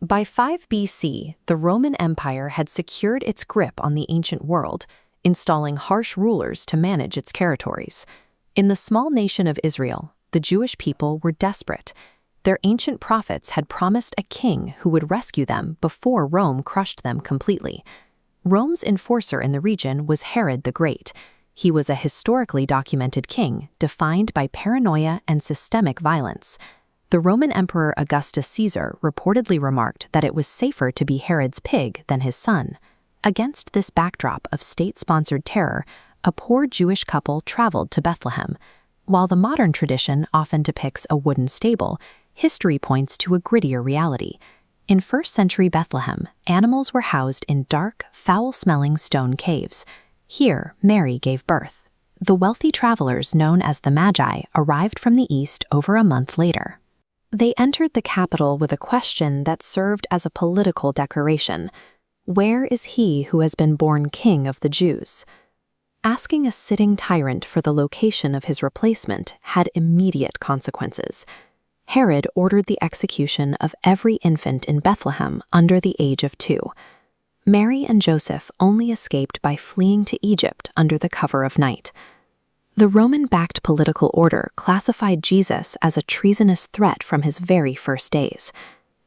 By 5 BC, the Roman Empire had secured its grip on the ancient world, installing harsh rulers to manage its territories. In the small nation of Israel, the Jewish people were desperate. Their ancient prophets had promised a king who would rescue them before Rome crushed them completely. Rome's enforcer in the region was Herod the Great. He was a historically documented king, defined by paranoia and systemic violence. The Roman Emperor Augustus Caesar reportedly remarked that it was safer to be Herod's pig than his son. Against this backdrop of state-sponsored terror, a poor Jewish couple traveled to Bethlehem. While the modern tradition often depicts a wooden stable, history points to a grittier reality. In first-century Bethlehem, animals were housed in dark, foul-smelling stone caves. Here, Mary gave birth. The wealthy travelers known as the Magi arrived from the east over a month later. They entered the capital with a question that served as a political declaration. Where is he who has been born king of the Jews? Asking a sitting tyrant for the location of his replacement had immediate consequences. Herod ordered the execution of every infant in Bethlehem under the age of 2. Mary and Joseph only escaped by fleeing to Egypt under the cover of night. The Roman-backed political order classified Jesus as a treasonous threat from his very first days.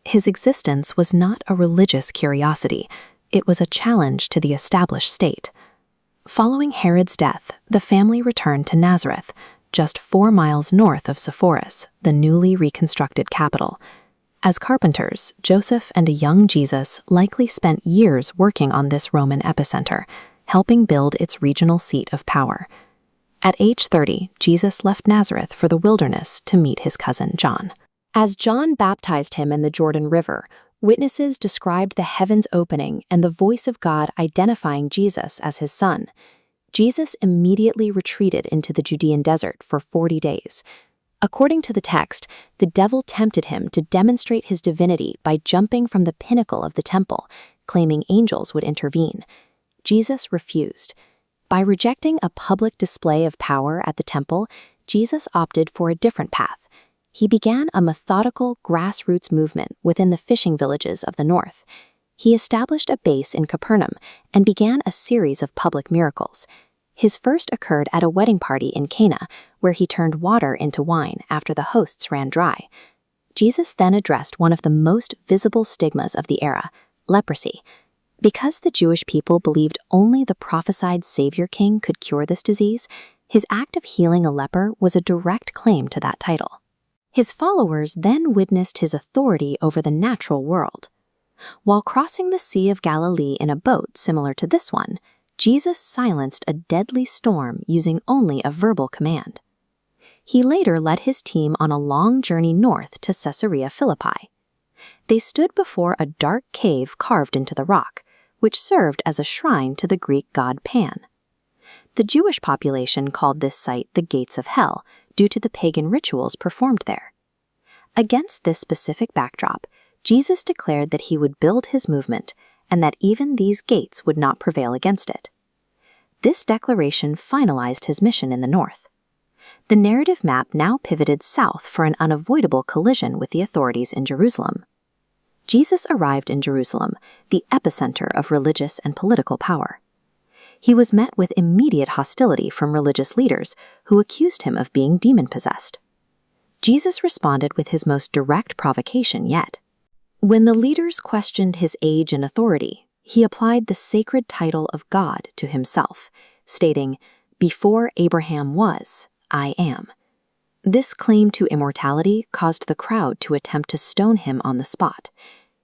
His existence was not a religious curiosity, it was a challenge to the established state. Following Herod's death, the family returned to Nazareth, just 4 miles north of Sepphoris, the newly reconstructed capital. As carpenters, Joseph and a young Jesus likely spent years working on this Roman epicenter, helping build its regional seat of power. At age 30, Jesus left Nazareth for the wilderness to meet his cousin John. As John baptized him in the Jordan River, witnesses described the heavens opening and the voice of God identifying Jesus as his son. Jesus immediately retreated into the Judean desert for 40 days. According to the text, the devil tempted him to demonstrate his divinity by jumping from the pinnacle of the temple, claiming angels would intervene. Jesus refused. By rejecting a public display of power at the temple, Jesus opted for a different path. He began a methodical grassroots movement within the fishing villages of the north. He established a base in Capernaum and began a series of public miracles. His first occurred at a wedding party in Cana, where he turned water into wine after the hosts ran dry. Jesus then addressed one of the most visible stigmas of the era, leprosy. Because the Jewish people believed only the prophesied Savior King could cure this disease, his act of healing a leper was a direct claim to that title. His followers then witnessed his authority over the natural world. While crossing the Sea of Galilee in a boat similar to this one, Jesus silenced a deadly storm using only a verbal command. He later led his team on a long journey north to Caesarea Philippi. They stood before a dark cave carved into the rock, which served as a shrine to the Greek god Pan. The Jewish population called this site the Gates of Hell due to the pagan rituals performed there. Against this specific backdrop, Jesus declared that he would build his movement and that even these gates would not prevail against it. This declaration finalized his mission in the north. The narrative map now pivoted south for an unavoidable collision with the authorities in Jerusalem. Jesus arrived in Jerusalem, the epicenter of religious and political power. He was met with immediate hostility from religious leaders who accused him of being demon-possessed. Jesus responded with his most direct provocation yet. When the leaders questioned his age and authority, he applied the sacred title of God to himself, stating, "Before Abraham was, I am." This claim to immortality caused the crowd to attempt to stone him on the spot.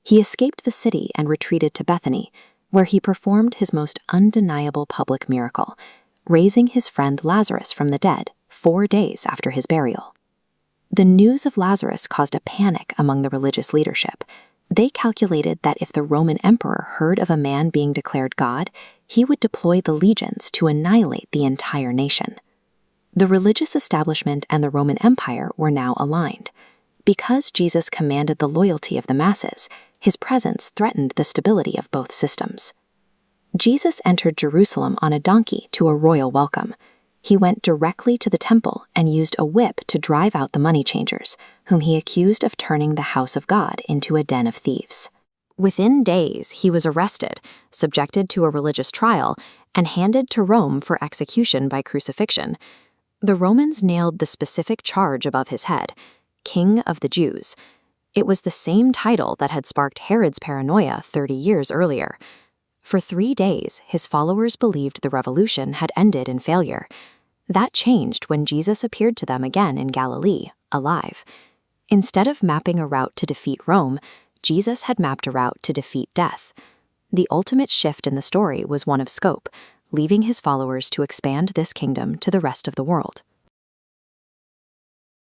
He escaped the city and retreated to Bethany, where he performed his most undeniable public miracle, raising his friend Lazarus from the dead 4 days after his burial. The news of Lazarus caused a panic among the religious leadership. They calculated that if the Roman emperor heard of a man being declared God, he would deploy the legions to annihilate the entire nation. The religious establishment and the Roman Empire were now aligned. Because Jesus commanded the loyalty of the masses, his presence threatened the stability of both systems. Jesus entered Jerusalem on a donkey to a royal welcome. He went directly to the temple and used a whip to drive out the money changers, whom he accused of turning the house of God into a den of thieves. Within days, he was arrested, subjected to a religious trial, and handed to Rome for execution by crucifixion. The Romans nailed the specific charge above his head, King of the Jews. It was the same title that had sparked Herod's paranoia 30 years earlier. For 3 days, his followers believed the revolution had ended in failure. That changed when Jesus appeared to them again in Galilee, alive. Instead of mapping a route to defeat Rome, Jesus had mapped a route to defeat death. The ultimate shift in the story was one of scope, leaving his followers to expand this kingdom to the rest of the world.